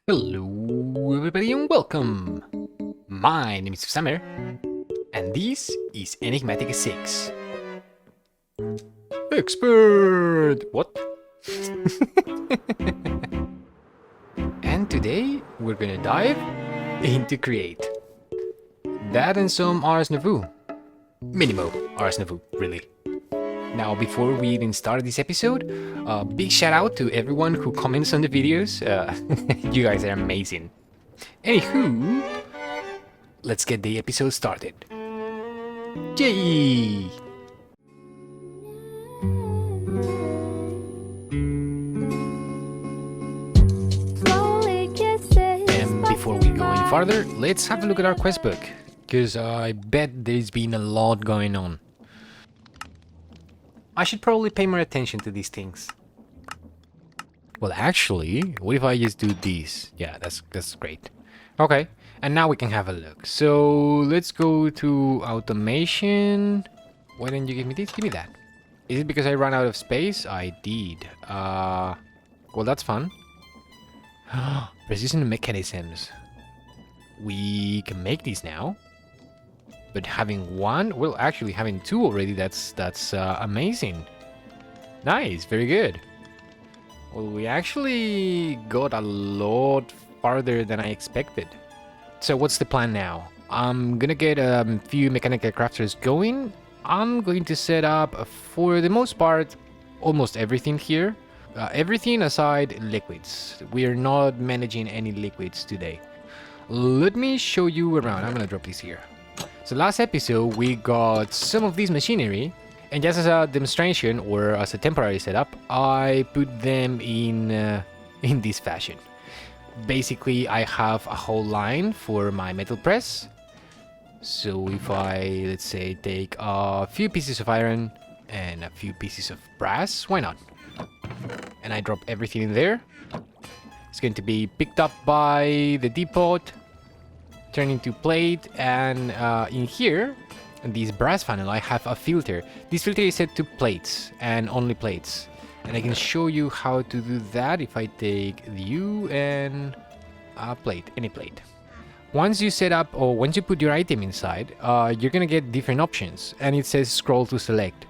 Hello everybody and welcome! My name is Offsummer, and this is Enigmatica 6. Expert! What? And today we're gonna dive into Create. That and some Ars Nouveau. Minimo Ars Nouveau, really. Now, before we even start this episode, big shout out to everyone who comments on the videos. You guys are amazing. Anywho, let's get the episode started. Yay! And before we go any farther, let's have a look at our quest book, because I bet there's been a lot going on. I should probably pay more attention to these things. Well, actually, what if I just do these? Yeah, that's great. Okay, and now we can have a look. So let's go to automation. Why didn't you give me this? Give me that. Is it because I ran out of space? I did. Well, that's fun. Precision mechanisms. We can make these now. But having one, well, actually having two already, that's amazing. Nice, very good. Well, we actually got a lot farther than I expected. So what's the plan now? I'm gonna get a few mechanical crafters going. I'm going to set up, for the most part, almost everything here. Everything aside liquids. We are not managing any liquids today. Let me show you around. I'm gonna drop this here. So last episode we got some of these machinery, and just as a demonstration or as a temporary setup, I put them in this fashion. Basically, I have a whole line for my metal press. So if I, let's say, take a few pieces of iron and a few pieces of brass, why not? And I drop everything in there. It's going to be picked up by the depot, turn into plate, and in here, in this brass funnel, I have a filter. This filter is set to plates and only plates, and I can show you how to do that if I take view and a plate, any plate. Once you set up, or once you put your item inside, you're gonna get different options, and it says scroll to select.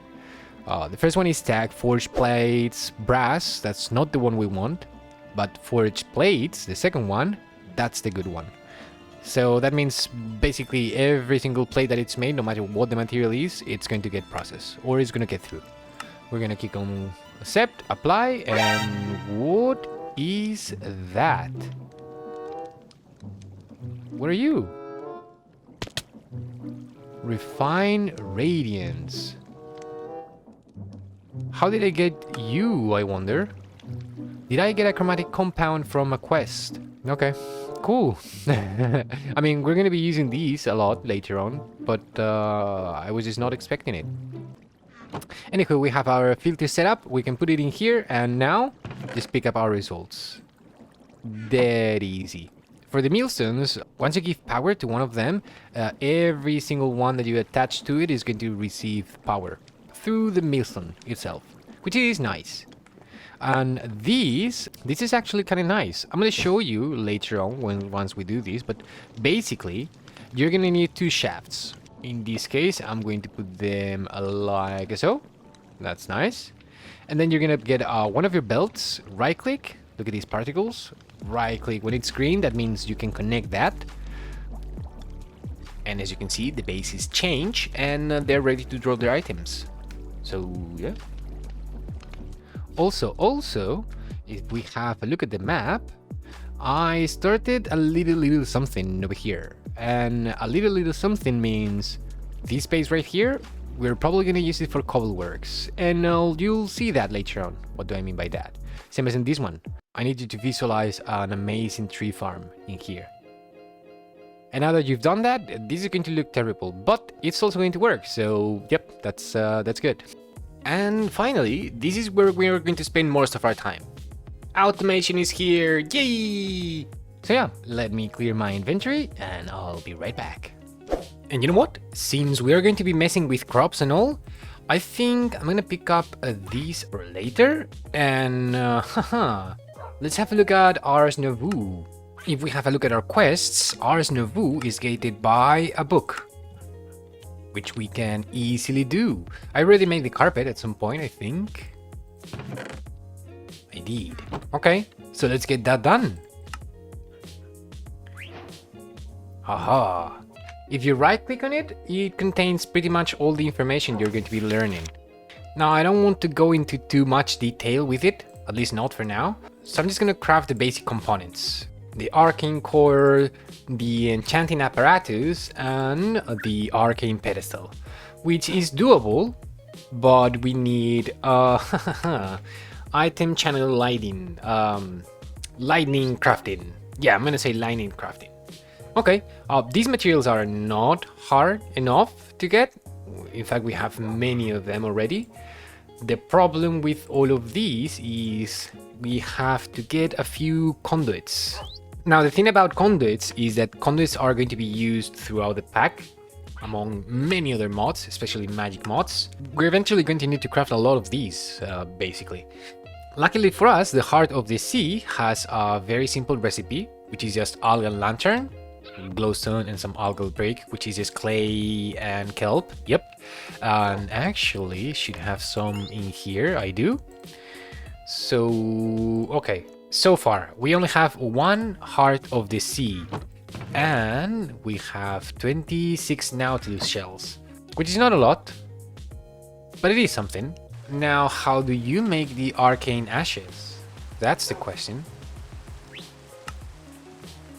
The first one is tag forged plates brass. That's not the one we want, but forged plates, the second one, that's the good one. So that means basically every single plate that it's made, no matter what the material is, it's going to get processed, or it's going to get through. We're going to click on accept, apply, and what is that? What are you? Refine radiance. How did I get you, I wonder? Did I get a chromatic compound from a quest? Okay. Cool. I mean, we're gonna be using these a lot later on, but I was just not expecting it. Anyway, we have our filter set up. We can put it in here, and now just pick up our results. Dead easy. For the millstones, once you give power to one of them, every single one that you attach to it is going to receive power through the millstone itself, which is nice. And this is actually kind of nice. I'm going to show you later on once we do this, but basically you're going to need two shafts. In this case, I'm going to put them like so. That's nice. And then you're going to get one of your belts, right click, look at these particles, right click. When it's green, that means you can connect that. And as you can see, the bases change and they're ready to draw their items. So yeah. Also, if we have a look at the map, I started a little something over here. And a little something means this space right here, we're probably going to use it for cobble works. And you'll see that later on. What do I mean by that? Same as in this one. I need you to visualize an amazing tree farm in here. And now that you've done that, this is going to look terrible, but it's also going to work. So, yep, that's good. And finally, this is where we are going to spend most of our time. Automation is here, yay! So yeah, let me clear my inventory and I'll be right back. And you know what? Since we are going to be messing with crops and all, I think I'm gonna pick up these for later. And let's have a look at Ars Nouveau. If we have a look at our quests, Ars Nouveau is gated by a book, which we can easily do. I already made the carpet at some point, I think. I did. Okay, so let's get that done. Haha. If you right click on it, it contains pretty much all the information you're going to be learning. Now, I don't want to go into too much detail with it, at least not for now. So I'm just going to craft the basic components. The arcane core, the enchanting apparatus, and the arcane pedestal, which is doable, but we need item channel lighting, lightning crafting. Yeah, I'm gonna say lightning crafting. Okay, these materials are not hard enough to get. In fact, we have many of them already. The problem with all of these is we have to get a few conduits. Now, the thing about conduits is that conduits are going to be used throughout the pack, among many other mods, especially magic mods. We're eventually going to need to craft a lot of these, basically. Luckily for us, the Heart of the Sea has a very simple recipe, which is just algal lantern, glowstone, and some algal brick, which is just clay and kelp. Yep. And actually, should have some in here. I do. So, okay. So far, we only have one Heart of the Sea, and we have 26 Nautilus shells, which is not a lot, but it is something. Now, how do you make the arcane ashes? That's the question.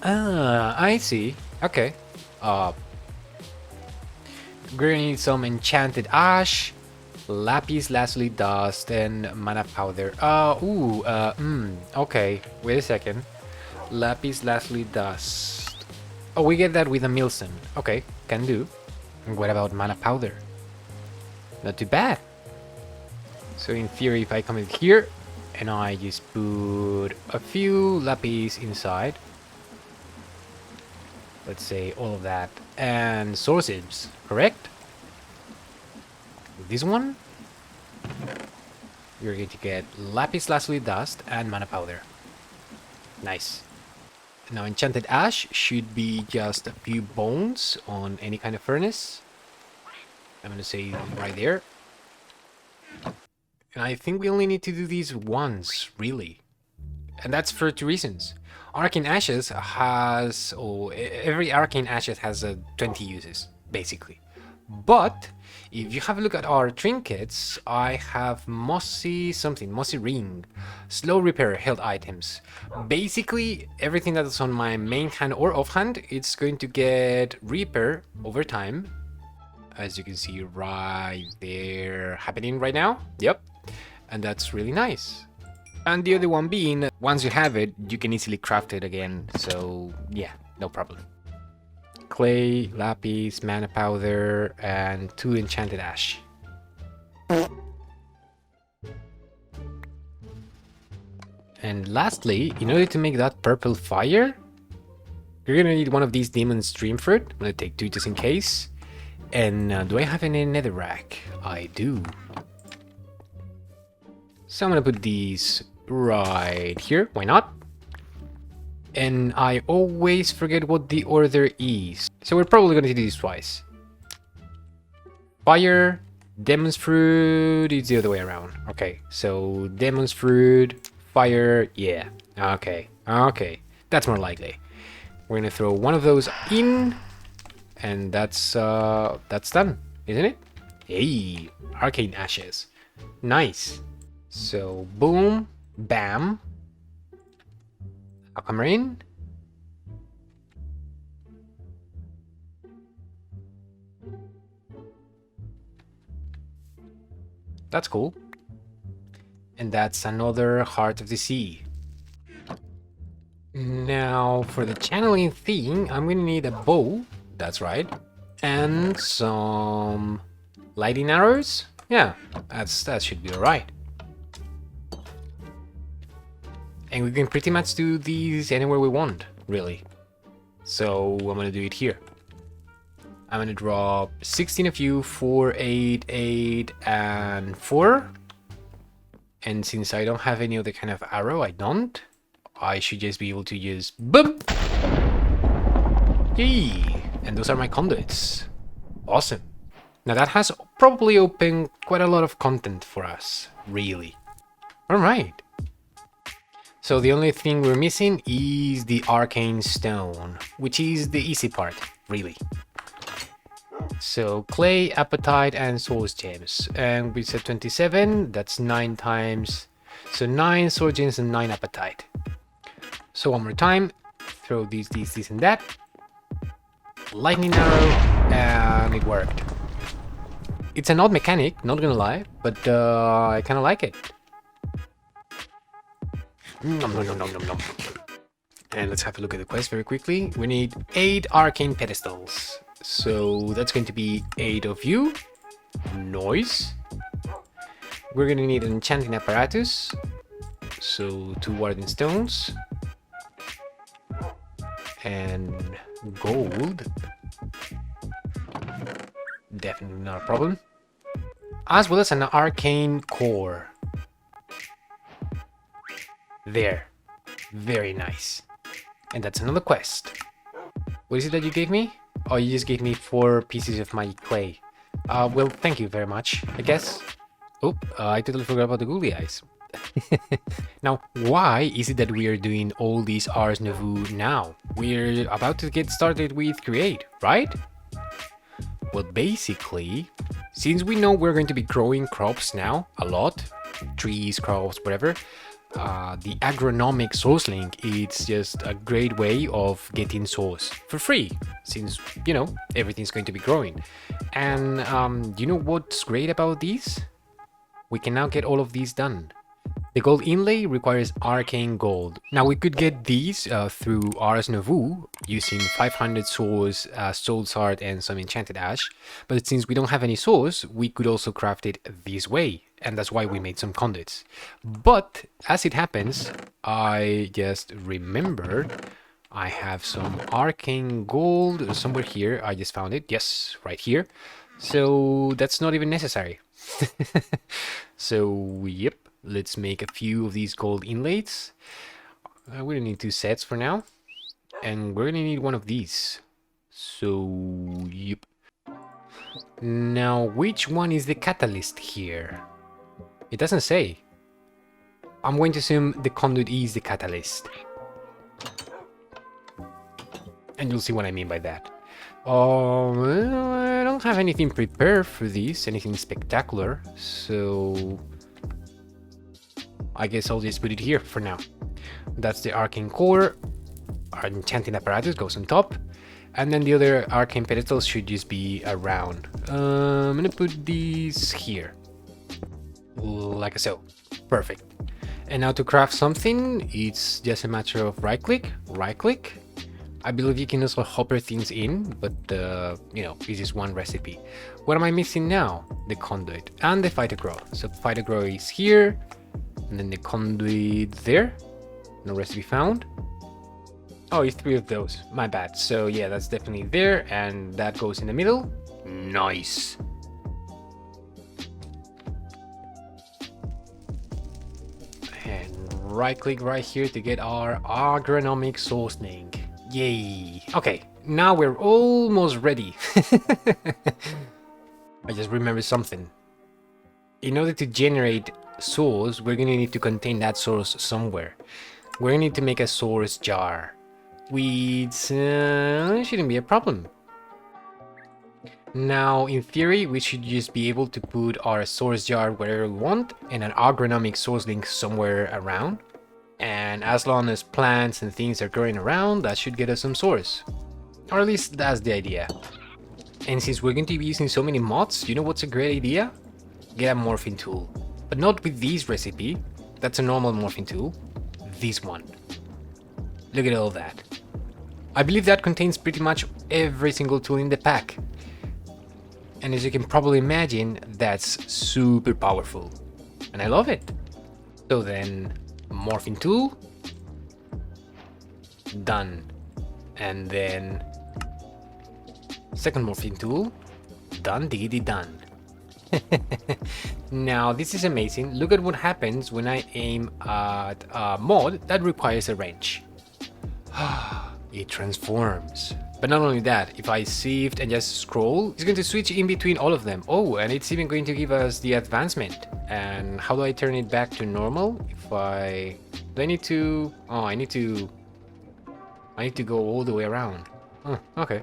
Ah, I see. Okay. We're gonna need some enchanted ash, lapis lazuli dust, and mana powder. Okay. Wait a second. Lapis lazuli dust. Oh, we get that with a millstone. Okay, can do. And what about mana powder? Not too bad. So in theory, if I come in here and I just put a few lapis inside, let's say all of that, and sources, correct? This one, you're going to get lapis lazuli dust and mana powder. Nice. Now enchanted ash should be just a few bones on any kind of furnace. I'm gonna say right there. And I think we only need to do these once, really. And that's for two reasons. Arcane Ashes has, every Arcane Ashes has 20 uses, basically. But if you have a look at our trinkets, I have mossy ring, slow repair held items. Basically, everything that's on my main hand or offhand, it's going to get repair over time. As you can see right there happening right now. Yep. And that's really nice. And the other one being, once you have it, you can easily craft it again. So yeah, no problem. Clay, lapis, mana powder, and 2 enchanted ash. And lastly, in order to make that purple fire, you're gonna need one of these demon stream fruit. I'm gonna take 2 just in case. And do I have any netherrack? I do. So I'm gonna put these right here. Why not? And I always forget what the order is. So we're probably gonna do this twice. Fire, demon's fruit, it's the other way around. Okay, so demon's fruit, fire, yeah. Okay, that's more likely. We're gonna throw one of those in, and that's done, isn't it? Hey, arcane ashes. Nice. So boom, bam. I'll come in. That's cool. And that's another Heart of the Sea. Now for the channeling thing, I'm gonna need a bow. That's right. And some lighting arrows. Yeah, that should be alright. And we can pretty much do these anywhere we want, really. So I'm gonna do it here. I'm gonna drop 16 of you, 4, 8, 8, and 4. And since I don't have any other kind of arrow, I should just be able to use boom. Yay! And those are my conduits. Awesome. Now that has probably opened quite a lot of content for us, really. Alright. So the only thing we're missing is the arcane stone, which is the easy part, really. So clay, apatite, and source gems. And we said 27, that's 9 times. So 9 source gems and 9 apatite. So one more time, throw these, and that. Lightning arrow, and it worked. It's an odd mechanic, not gonna lie, but I kinda like it. Nom, nom, nom, nom, nom, nom. And let's have a look at the quest very quickly. We need 8 arcane pedestals. So that's going to be 8 of you. Noise. We're gonna need an enchanting apparatus. So 2 warden stones. And gold. Definitely not a problem. As well as an arcane core. There. Very nice. And that's another quest. What is it that you gave me? Oh, you just gave me 4 pieces of my clay. Well, thank you very much, I guess. Oh, I totally forgot about the googly eyes. Now, why is it that we are doing all these Ars Nouveau now? We're about to get started with Create, right? Well, basically, since we know we're going to be growing crops now, a lot, trees, crops, whatever, the Agronomic source link, it's just a great way of getting source for free, since, you know, everything's going to be growing. And you know what's great about these? We can now get all of these done. The gold inlay requires arcane gold. Now we could get these through Ars Nouveau using 500 source, soul sard, and some enchanted ash. But since we don't have any source, we could also craft it this way, and that's why we made some conduits. But as it happens, I just remembered I have some arcane gold somewhere here. I just found it. Yes, right here. So that's not even necessary. So yep. Let's make a few of these gold inlays. We're gonna need 2 sets for now. And we're gonna need one of these. So, yep. Now, which one is the catalyst here? It doesn't say. I'm going to assume the conduit is the catalyst. And you'll see what I mean by that. I don't have anything prepared for this, anything spectacular. So I guess I'll just put it here for now. That's the arcane core. Our enchanting apparatus goes on top. And then the other arcane pedestals should just be around. I'm gonna put these here. Like so. Perfect. And now to craft something, it's just a matter of right click. I believe you can also hopper things in, but you know, it's just one recipe. What am I missing now? The conduit and the fighter grow. So fighter grow is here. And then the conduit there. No recipe found. Oh, it's 3 of those. My bad. So yeah, that's definitely there. And that goes in the middle. Nice. And right click right here to get our Agronomic source link. Yay. Okay, now we're almost ready. I just remembered something. In order to generate source, we're gonna need to contain that source somewhere. We're gonna need to make a source jar, which shouldn't be a problem. Now, in theory, we should just be able to put our source jar wherever we want and an agronomic source link somewhere around. And as long as plants and things are growing around, that should get us some source. Or at least that's the idea. And since we're going to be using so many mods, you know what's a great idea? Get a morphing tool. But not with this recipe. That's a normal morphing tool. This one. Look at all that. I believe that contains pretty much every single tool in the pack. And as you can probably imagine, that's super powerful. And I love it. So then, morphing tool. Done. And then second morphing tool. Done, diggity done. Now, this is amazing. Look at what happens when I aim at a mod that requires a wrench. It transforms. But not only that, if I shift and just scroll, it's going to switch in between all of them. Oh, and it's even going to give us the advancement. And how do I turn it back to normal? If I... Do I need to... Oh, I need to go all the way around. Oh, okay.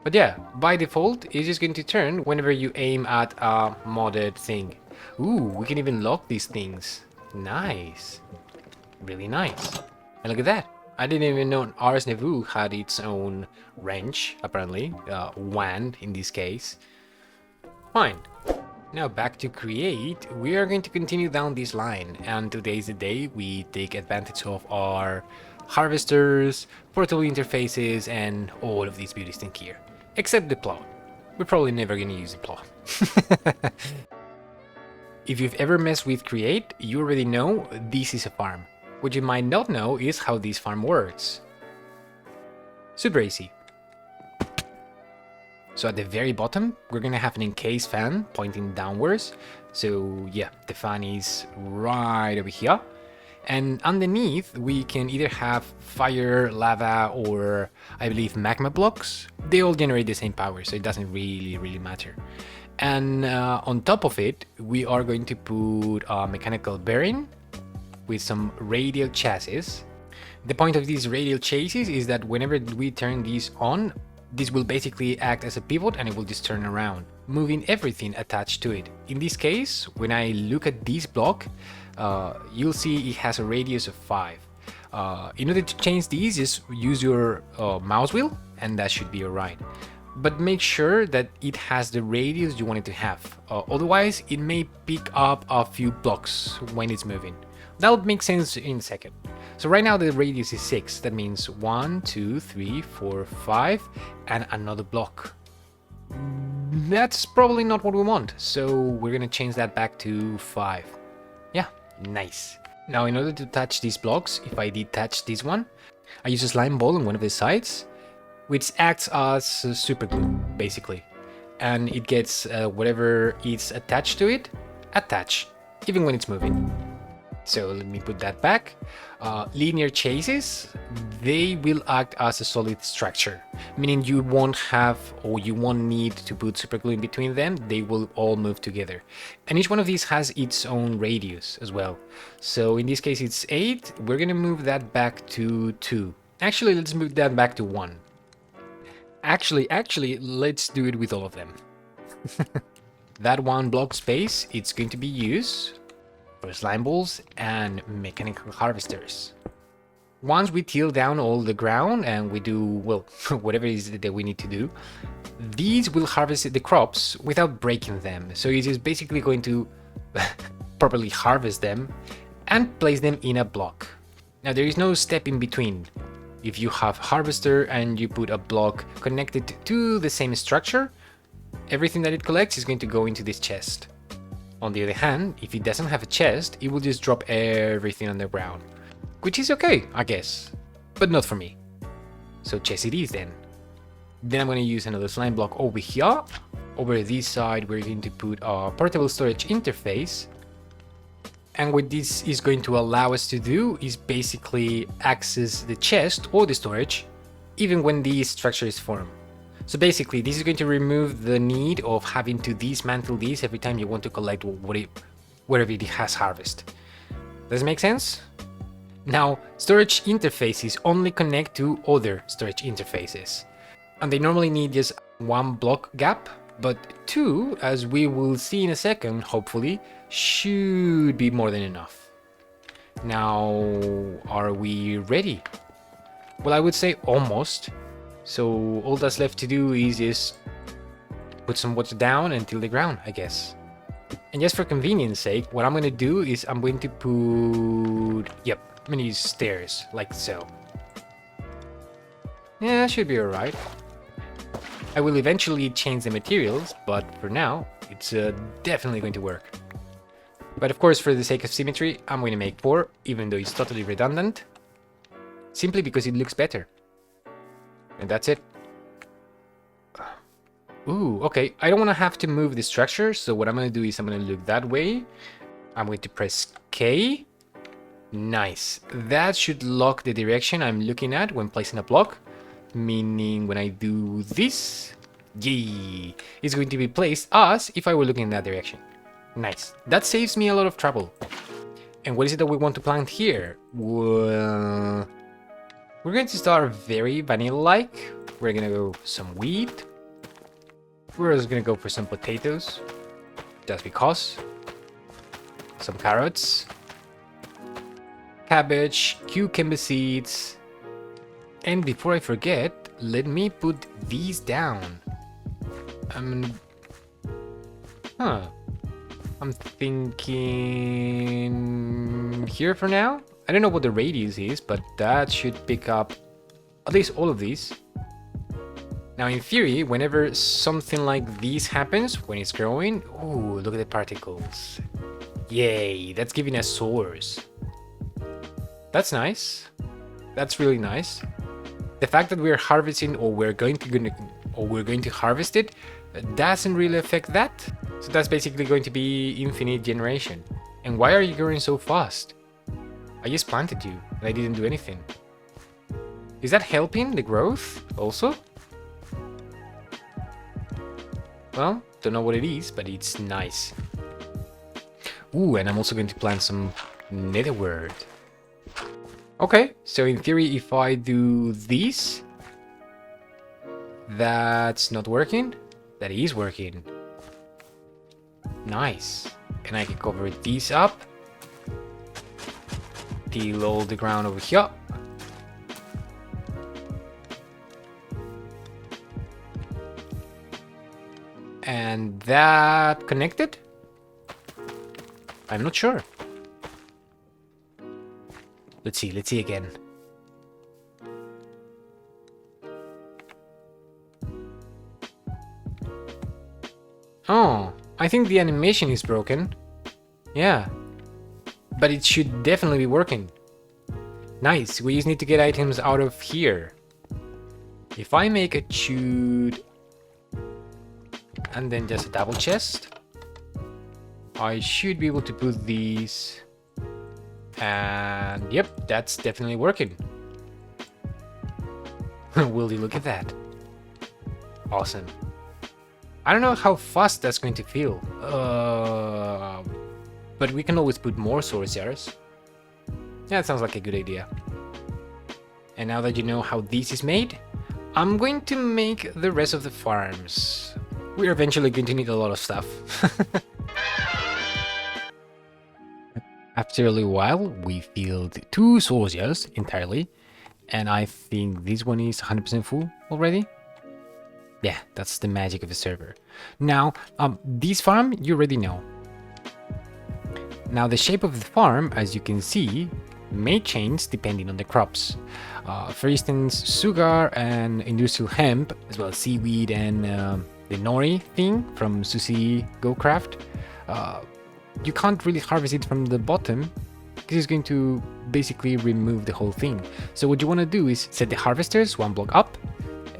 But yeah, by default, it's just going to turn whenever you aim at a modded thing. Ooh, we can even lock these things. Nice. Really nice. And look at that. I didn't even know Ars Nouveau had its own wrench, apparently. Wand, in this case. Fine. Now back to create, we are going to continue down this line. And today's the day we take advantage of our harvesters, portable interfaces, and all of these beauties in here. Except the plow. We're probably never going to use the plow. If you've ever messed with Create, you already know this is a farm. What you might not know is how this farm works. Super easy. So at the very bottom, we're going to have an encased fan pointing downwards. So yeah, the fan is right over here. And underneath, we can either have fire, lava, or I believe magma blocks. They all generate the same power, so it doesn't really matter. And on top of it, we are going to put a mechanical bearing with some radial chassis. The point of these radial chassis is that whenever we turn these on, this will basically act as a pivot and it will just turn around, moving everything attached to it. In this case, when I look at this block, you'll see it has a radius of 5. In order to change these, just use your mouse wheel and that should be alright. But make sure that it has the radius you want it to have. Otherwise, it may pick up a few blocks when it's moving. That'll make sense in a second. So right now the radius is 6. That means 1, 2, 3, 4, 5, and another block. That's probably not what we want. So we're gonna change that back to 5. Yeah, nice. Now in order to touch these blocks, if I detach this one, I use a slime ball on one of the sides, which acts as super glue, basically. And it gets whatever is attached to it, attached, even when it's moving. So let me put that back. Linear chases, they will act as a solid structure, meaning you won't have or you won't need to put super glue in between them. They will all move together. And each one of these has its own radius as well. So in this case it's 8. We're gonna move that back to 2. Actually, let's move that back to 1. Actually, let's do it with all of them. That 1 block space, it's going to be used for slime balls and mechanical harvesters. Once we till down all the ground and we do, well, whatever it is that we need to do, these will harvest the crops without breaking them. So it is basically going to properly harvest them and place them in a block. Now there is no step in between. If you have harvester and you put a block connected to the same structure, everything that it collects is going to go into this chest. On the other hand, if it doesn't have a chest, it will just drop everything on the ground. Which is okay, I guess. But not for me. So chest it is then. Then I'm going to use another slime block over here. Over this side, we're going to put a portable storage interface. And what this is going to allow us to do is basically access the chest or the storage, even when the structure is formed. So basically, this is going to remove the need of having to dismantle these every time you want to collect whatever it has harvested. Does it make sense? Now, storage interfaces only connect to other storage interfaces. And they normally need just 1 block gap, but 2, as we will see in a second, hopefully, should be more than enough. Now, are we ready? Well, I would say almost. So all that's left to do is just put some water down and till the ground, I guess. And just for convenience sake, what I'm going to do is I'm going to put... Yep, I'm going to use stairs, like so. Yeah, that should be alright. I will eventually change the materials, but for now, it's definitely going to work. But of course, for the sake of symmetry, I'm going to make 4, even though it's totally redundant. Simply because it looks better. And that's it. Ooh, okay. I don't want to have to move the structure, so what I'm going to do is I'm going to look that way. I'm going to press K. Nice. That should lock the direction I'm looking at when placing a block. Meaning when I do this, yay, it's going to be placed as if I were looking in that direction. Nice. That saves me a lot of trouble. And what is it that we want to plant here? Well, we're going to start very vanilla-like. We're going to go for some wheat. We're also going to go for some potatoes. Just because. Some carrots. Cabbage, cucumber seeds. And before I forget, let me put these down. I'm thinking here for now. I don't know what the radius is, but that should pick up at least all of these. Now, in theory, whenever something like this happens, when it's growing, ooh, look at the particles. Yay, that's giving us source. That's nice. That's really nice. The fact that we're harvesting or we're going to harvest it doesn't really affect that. So that's basically going to be infinite generation. And why are you growing so fast? I just planted you and I didn't do anything. Is that helping the growth also? Well, don't know what it is, but it's nice. Ooh, and I'm also going to plant some netherwort. Okay, so in theory, if I do this, that's not working. That is working. Nice. And I can cover these up. Till all the ground over here. And that connected? I'm not sure. Let's see again. Oh, I think the animation is broken. Yeah. But it should definitely be working. Nice, we just need to get items out of here. If I make a chute and then just a double chest, I should be able to put these. And yep, that's definitely working. Will you look at that? Awesome. I don't know how fast that's going to feel. But we can always put more source jars. Yeah, that sounds like a good idea. And now that you know how this is made, I'm going to make the rest of the farms. We're eventually going to need a lot of stuff. After a little while, we filled 2 source jars entirely. And I think this one is 100% full already. Yeah, that's the magic of the server. Now, this farm, you already know. Now, the shape of the farm, as you can see, may change depending on the crops. For instance, sugar and industrial hemp, as well as seaweed and the nori thing from Susie Go Craft, you can't really harvest it from the bottom because it's going to basically remove the whole thing. So what you want to do is set the harvesters 1 block up,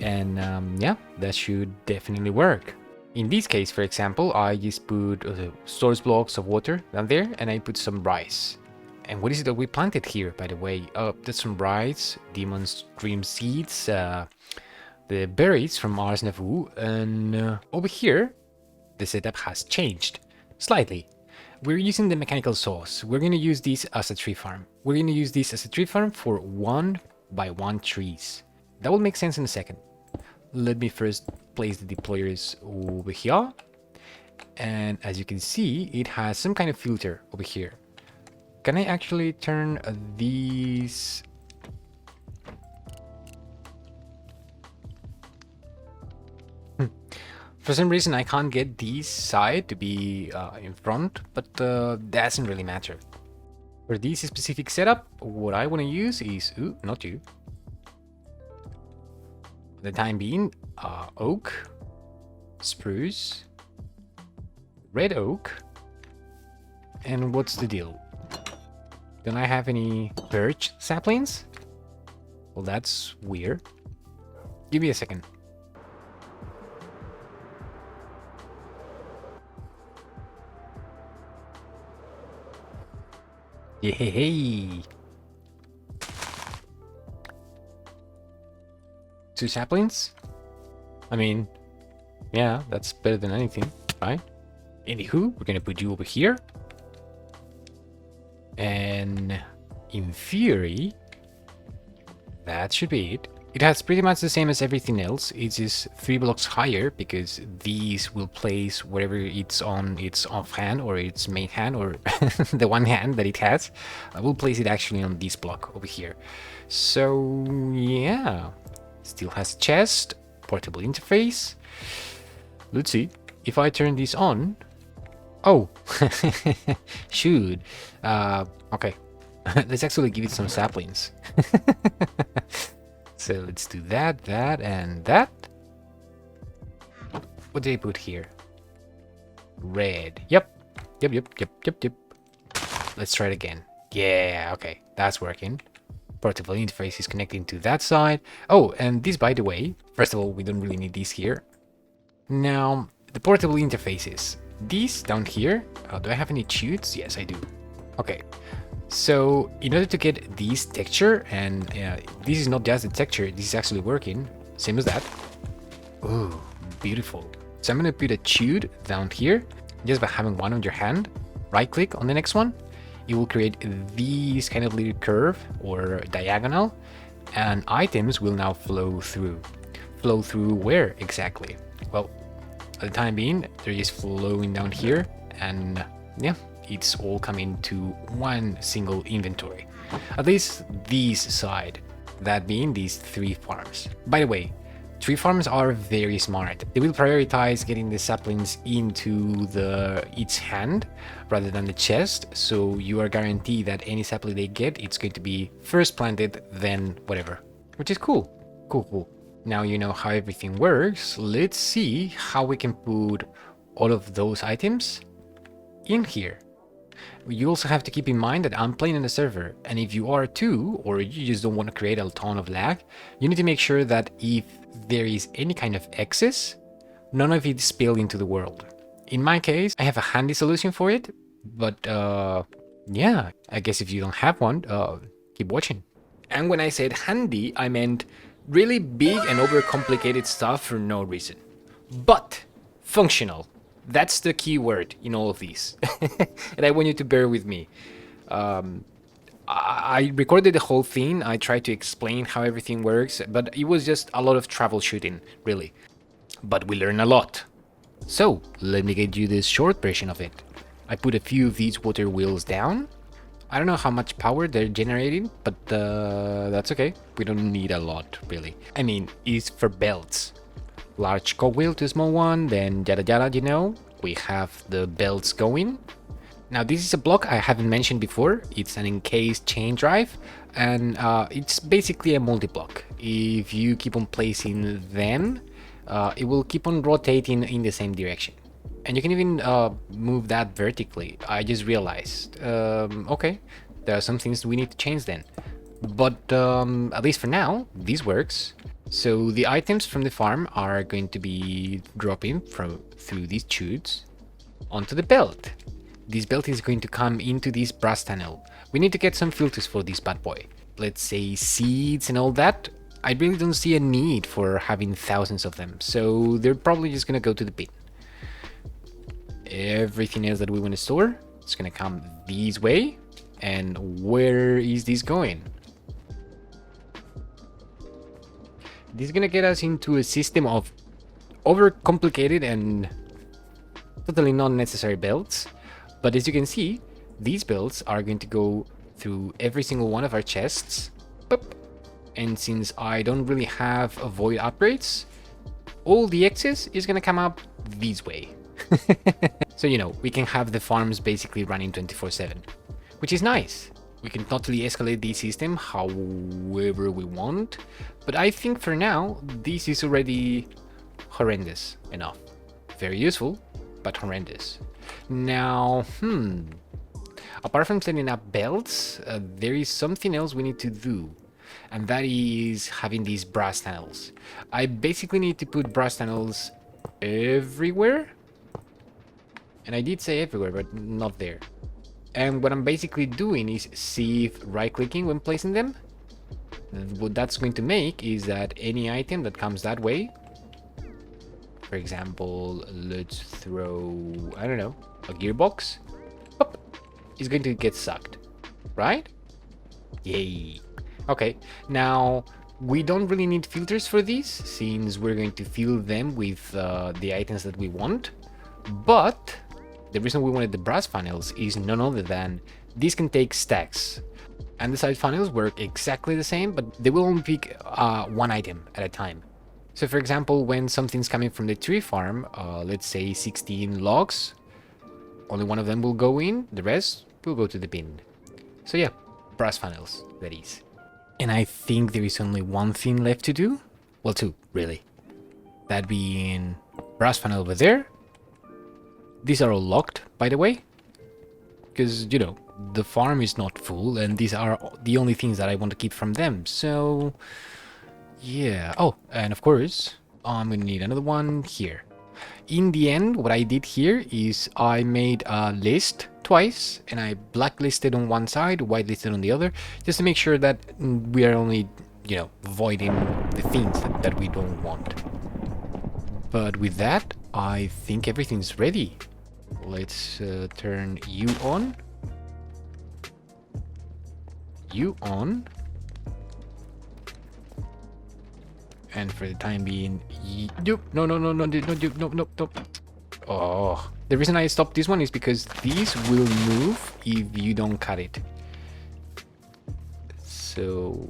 and yeah, that should definitely work. In this case, for example, I just put source blocks of water down there, and I put some rice. And what is it that we planted here, by the way? That's some rice, Demon's Dream seeds, the berries from Ars Nouveau, and over here, the setup has changed slightly. We're using the mechanical saws. We're going to use this as a tree farm. We're going to use this as a tree farm for 1 by 1 trees. That will make sense in a second. Let me first place the deployers over here. And as you can see, it has some kind of filter over here. Can I actually turn these? For some reason, I can't get this side to be in front, but doesn't really matter. For this specific setup, what I want to use is, ooh, not you. For the time being, oak, spruce, red oak, and what's the deal? Don't I have any birch saplings? Well, that's weird. Give me a second. Yay! 2 saplings? I mean, yeah, that's better than anything, right? Anywho, we're gonna put you over here. And in theory, that should be it. It has pretty much the same as everything else. It's just 3 blocks higher because these will place wherever it's on its off hand or its main hand or the one hand that it has. I will place it actually on this block over here. So yeah, still has chest, portable interface. Let's see if I turn this on. Oh, shoot. Okay, let's actually give it some saplings. So let's do that, that, and that. What did I put here? Red. Yep. Yep. Let's try it again. Yeah, okay, that's working. Portable interface is connecting to that side. Oh, and this, by the way, first of all, we don't really need these here. Now, the portable interfaces. These down here, do I have any tubes? Yes, I do. Okay. So in order to get this texture, and this is not just the texture, this is actually working, same as that. Ooh, beautiful. So I'm gonna put a tube down here, just by having one on your hand, right click on the next one, it will create these kind of little curve or diagonal, and items will now flow through. Flow through where exactly? Well, at the time being, they're just flowing down here, and yeah, it's all coming to one single inventory. At least this side, that being these 3 farms. By the way, 3 farms are very smart. They will prioritize getting the saplings into each hand rather than the chest, so you are guaranteed that any sapling they get, it's going to be first planted, then whatever. Which is cool. Cool. Now you know how everything works. Let's see how we can put all of those items in here. You also have to keep in mind that I'm playing on a server, and if you are too, or you just don't want to create a ton of lag, you need to make sure that if there is any kind of excess, none of it spilled into the world. In my case, I have a handy solution for it, but yeah, I guess if you don't have one, keep watching. And when I said handy, I meant really big and overcomplicated stuff for no reason. But functional. That's the key word in all of these. And I want you to bear with me. I recorded the whole thing. I tried to explain how everything works, but it was just a lot of troubleshooting, really. But we learned a lot. So, let me get you this short version of it. I put a few of these water wheels down. I don't know how much power they're generating, but that's okay. We don't need a lot, really. I mean, it's for belts. Large cogwheel to small one, then yada yada, you know. We have the belts going. Now this is a block I haven't mentioned before. It's an encased chain drive, and it's basically a multi-block. If you keep on placing them, it will keep on rotating in the same direction. And you can even move that vertically. I just realized, okay, there are some things we need to change then. But at least for now, this works. So the items from the farm are going to be dropping through these tubes onto the belt. This belt is going to come into this brass tunnel. We need to get some filters for this bad boy. Let's say seeds and all that. I really don't see a need for having thousands of them, so they're probably just gonna go to the bin. Everything else that we want to store is gonna come this way. And where is this going? This is gonna get us into a system of overcomplicated and totally not necessary belts. But as you can see, these belts are going to go through every single one of our chests. Boop. And since I don't really have void upgrades, all the excess is gonna come up this way. So, you know, we can have the farms basically running 24/7, which is nice. We can totally escalate the system however we want, but I think for now, this is already horrendous enough. Very useful, but horrendous. Now, apart from setting up belts, there is something else we need to do, and that is having these brass tunnels. I basically need to put brass tunnels everywhere, and I did say everywhere, but not there. And what I'm basically doing is shift right clicking when placing them. What that's going to make is that any item that comes that way, for example, let's throw, I don't know, a gearbox, up, is going to get sucked, right? Yay. Okay, now we don't really need filters for these, since we're going to fill them with the items that we want. But the reason we wanted the brass funnels is none other than these can take stacks. And the side funnels work exactly the same, but they will only pick one item at a time. So for example, when something's coming from the tree farm, let's say 16 logs, only one of them will go in, the rest will go to the bin. So yeah, brass funnels, that is. And I think there is only one thing left to do. Well, two, really. That being brass funnel over there. These are all locked, by the way. Because, you know, the farm is not full, and these are the only things that I want to keep from them. So, yeah. Oh, and of course, I'm going to need another one here. In the end, what I did here is I made a list twice, and I blacklisted on one side, whitelisted on the other, just to make sure that we are only, you know, voiding the things that we don't want. But with that, I think everything's ready. Let's turn you on. You on. And for the time being, no. Oh, the reason I stopped this one is because these will move if you don't cut it. So,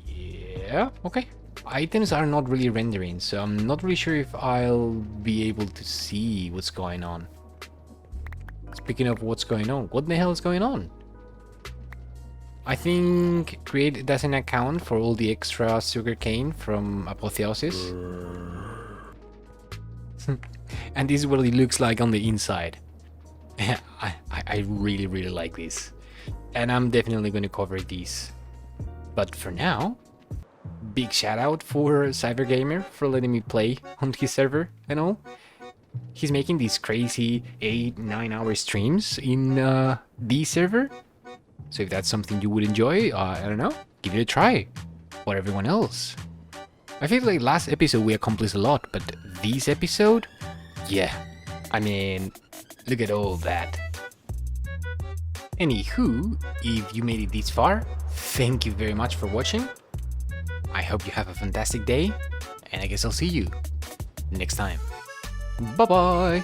yeah, okay. Items are not really rendering, so I'm not really sure if I'll be able to see what's going on. Speaking of what's going on, what the hell is going on? I think Create does an account for all the extra sugarcane from Apotheosis. And this is what it looks like on the inside. I really, really like this. And I'm definitely going to cover these. But for now, big shout out for Cybergamer for letting me play on his server and all. He's making these crazy 8-9 hour streams in the server. So if that's something you would enjoy, I don't know, give it a try. Or everyone else. I feel like last episode we accomplished a lot, but this episode, yeah. I mean, look at all that. Anywho, if you made it this far, thank you very much for watching. I hope you have a fantastic day, and I guess I'll see you next time. Bye-bye!